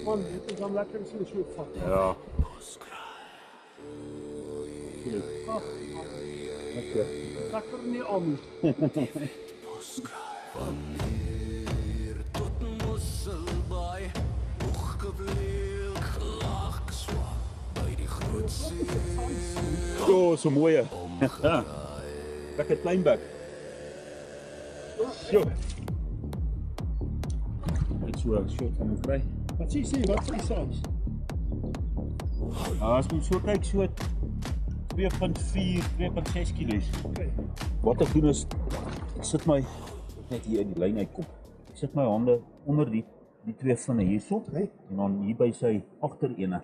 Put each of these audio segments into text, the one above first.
Man, dit is dan lekker as jy so vat. Ja. Ag, Lekker. lekker nie aan. Van hier tot Mosselbaai, opgebleek, gelaag, geswak, by die groot see. Jo, so mooie. Lekker kleinbek. Jo. Net so 'n shot van kry. Wat sê jy, wat sê jy soms? As mens so kyk, so 2.4, 2.6 kilos. Okay. Wat ek doen is, ek sit my net hier in die lyn uitkom. Ek sit my hande onder die twee vinne hierso, Okay. en dan hier by sy agterene.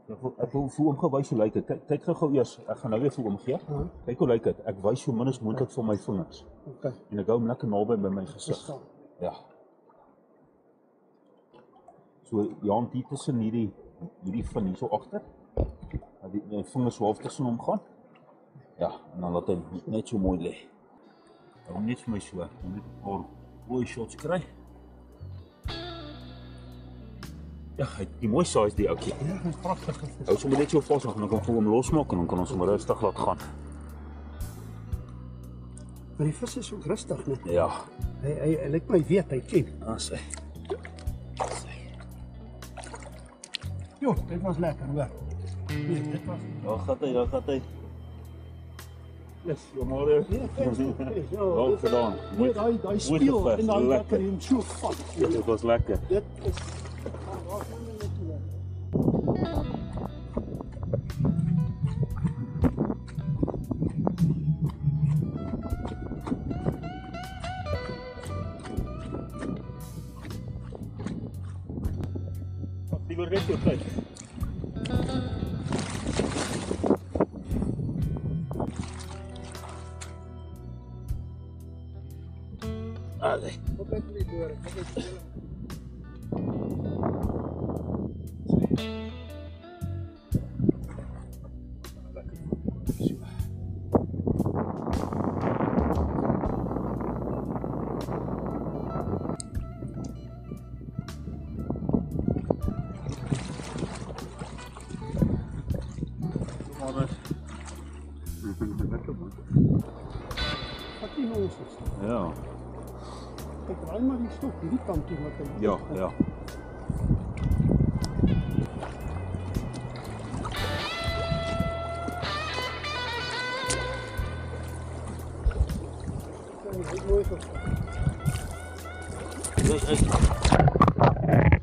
Ek wil vir hom gewys hoe lyk dit. Kyk gou eers, ek gaan nou weer vir hom gee. Kyk hoe lyk dit. Ek wys so min as moontlik van my vingers. Okay. En ek hou hom lekker naby by my gesig. Ja. So die hand hier tussen hierdie vin hier so agter. Dat die vingers so half tussen hom gaan. Ja, en dan laat hy net so mooi lê. Hou net vir my so, net 'n paar mooi shots kry. Ja, die mooi size die ouetjie. Ja, dit is pragtig. Hou sommer net so vas, dan kan ek hom losmaak en dan kan ons hom rustig laat gaan. Maar die vis is ook rustig, né? Ja. Hy lyk my weet, hy ken. Sy. Jo, dit was lekker, hoor. Nee, dit was... Daar gaat hy. Yes, goeiemôre. Ja, Wel gedaan. Nee, daai speel en daai lekker en so vat. Dit was lekker. Dit is... Liever net jou tyd. Allee. Wat het jy door? Wat die ons is. Ja. Ek raai maar die stok hierdie kant toe wat hy... Ja, ja. Hy het mooi gestaan. Hey.